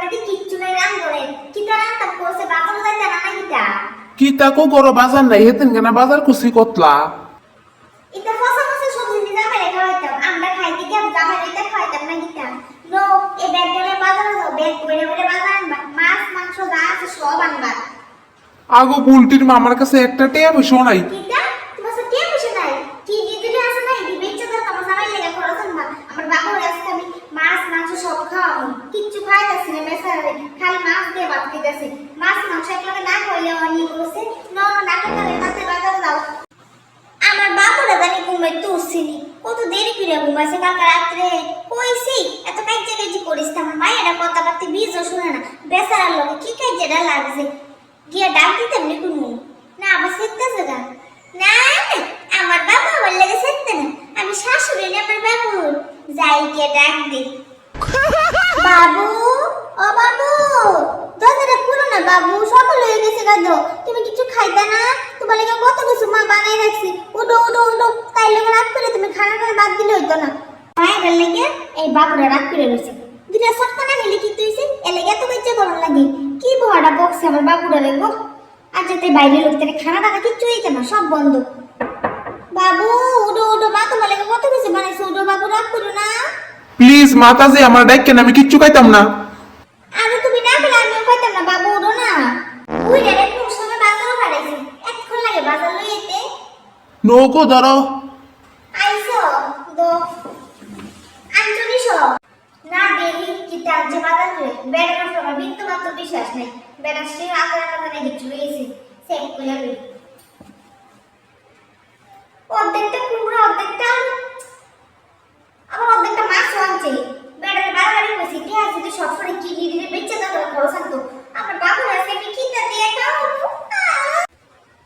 ঘরে কিচ্ছু নাই রান করে কিতা রান তা কোসে বাজার যাইতা না কিতা কি তাকো গরো বাজার নাই হেতেন কেন বাজার কুছি কতলা ইতা ফসা ফসা সবজি নিয়ে যাবে খাওয়াইতাম আমরা খাইতে কি জামাই এটা খাওয়াইতাম না কিতা নো এই ব্যাগ গেলে বাজারে যাও ব্যাগ বেড়ে বেড়ে বাজার আনবা মাছ মাংস যা আছে সব আনবা আগো বুলটির মামার কাছে একটা টেয়া বসো নাই কিতা তোমার সাথে কে বসে নাই কি দিদিরে আছে না এই বেচে দাও তোমার জামাই লেগে খরচ আনবা আমার বাবুর আজকে আমি মাছ মাংস সব খাওয়াবো কিচ্ছু খাইতাছি না মেসারে খালি মাছ দিয়ে ভাত দিতেছি মাছ মাংস একলগে না খাইলে অনেক বসে না না করে তাতে বাজারে যাও আমার বাবুরা জানি ঘুমাই তুলছিলি কত দেরি করে ঘুমাইছে কালকে রাত্রে কইছি এত কাইজে কাইজে করিস না আমার মায়েরা কথাবার্তা বীজও শুনে না বেচারার লোকে কি কাইজেটা লাগছে গিয়া ডাক দিতে এমনি কোনো না আবার সেটতেছে গা না আমার বাবা আমার লেগে সেটতে না আমি শাশুড়ি না আমার বাবু যাই গিয়া ডাক দি বাবু ও বাবু দরজাটা খুলো না বাবু সকাল হয়ে গেছে গাদ তুমি কিছু খাইতা না তোমার লেগে কত কিছু মা বানাই রাখছি উডো উডো উডো তাই লেগে রাগ করে তুমি খানা খাই বাদ দিলে হইতো না মায়ের লেগে এই বাবুরা রাগ করে রয়েছে দুটা সপ্তাহ না খেলে কি তুইছে এর লেগে এত বেঁচে গরম লাগে কি বড়টা বক্সে আমার বাবুরা লেগো আর যাতে বাইরে লোক তাহলে খানা টানা কিচ্ছু হইতো না সব বন্ধ বাবু উডো উডো মা তোমার লেগে কত কিছু বানাইছে উডো বাবু রাগ করো না প্লিজ মাতাজি আমার ডাইকেন আমি কিচ্ছু খাইতাম না আরে তুমি না খেলে আমিও খাইতাম না বাবু উডো না ওই রে কোন সময় বাজারও হারাইছে এতক্ষণ লাগে বাজার লই যেতে নৌকো ধরো আইসো দো আঞ্জলিশো না দেরি কিটা যে বাজার করে বেড়ার সময় বিন্দু মাত্র বিশ্বাস নাই বেড়ার সে আকার আকার মানে কিছু হয়েছে সেট করে লই অর্ধেকটা কুমড়ো অর্ধেকটা আবার অর্ধেকটা মাছ আনছে বেড়ার বারবারই কইছি কে আছে যে সবসময় কিডনি দিলে বেঁচে দাও খরচ আনতো আমার বাবুর আছে আমি কিটা দিয়ে খাওয়াবো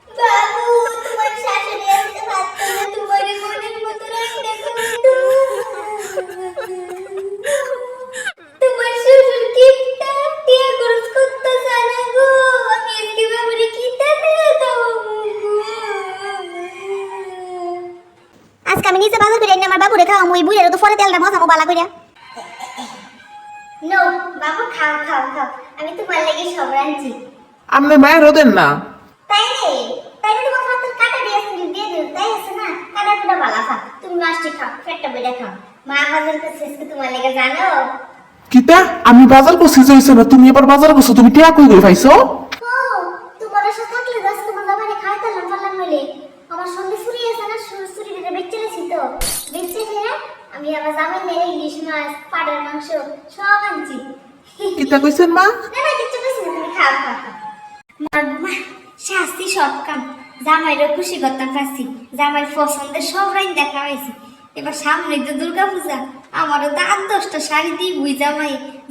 বাবু তোমার শাশুড়ি আসতে পারতো না তোমার মনের মতো রাখতে তোমার শ্বশুর কিটা টিয়া খরচ করতে জানা গো আমি আজকে বাবুরে কিটা দিয়ে দাও আজকে আমি নিচে বাজার করে এনে আমার বাবুরে খাওয়াবো ওই বুইয়ের তো ফলে তেলটা মজামো বালা কইরা নো বাবু খাও খাও খাও আমি তোমার লাগি সব রাঁধছি আপনি মায়ের হতেন না তাই রে তোমার হাতে কাটা দিয়েছে দিয়ে দিও তাই আছে না কাটা পুরো বালা খা তুমি মাছটি খাও ফেটটা বেড়ে খাও মা বাজার কাছে এসে তোমার লেগে জানো কিতা আমি বাজার করছি যাইছো না তুমি এবার বাজার করছো তুমি টিয়া কই গই পাইছো ও তোমার সাথে থাকলে বাস তোমার বাবারে খাইতাম পারলাম বলে আমার সঙ্গে ছুরি আছে না ছুরি দিয়ে বেচেছি তো বেচে খেয়ে আমি আবার জামাই মেরে ইলিশ মাছ পাড়ার মাংস সব আনছি কিতা কইছেন মা না না কিছু কইছি না তুমি খাও খাও মা শাস্তি সব কাম জামাইরও খুশি করতাম পারছি জামাইয়ের পছন্দের সব রাইন দেখা হয়েছে এবার সামনে তো দুর্গা পূজা আমারও তো 8-10টা শাড়ি দিই বুই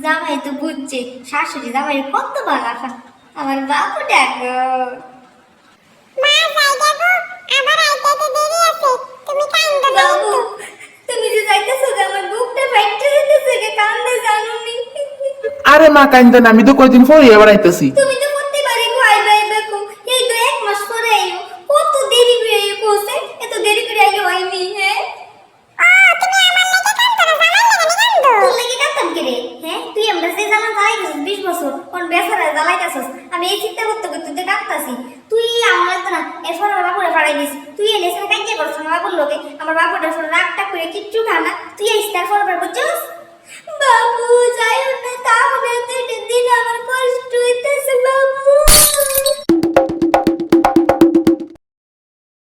জামাই তো বুঝছে শাশুড়ি জামাই কত ভালো আফা আমার বাবু ডাকো মা যাই দেখো আবার আইতে দেরি আছে তুমি কান্দো বাবু তুমি যে যাইতেছো আমার বুকটা ফাইটতে যেতেছে কে কান্দে জানুনি আরে মা কাইন্দেন আমি তো কয়দিন পরে এবার আইতাছি তুমি তো প্রতিবারই কইবাই দেখো এই তো 1 মাস পরে আইও কত দেরি হয়ে কোসে এত দেরি করে আইলো হয়নি হ্যাঁ তুমি আমার লাগি কান্দো না জামাই লাগি কান্দো তুই লাগি কান্দম কি রে হ্যাঁ তুই আমরা যে জানা যাই 20 বছর কোন বেচারা জ্বালাইতাছস আমি এই চিন্তা করতে করতে তুই কাঁদতাছি তুই আমার তো না এরপর আমার বাবুরে ফাড়াই দিস তুই এলে সে কাঁদতে করছ আমার বাবুর লোকে আমার বাবুটা রাগটা করে কিচ্ছু খানা তুই এই স্টার ফর বুঝছো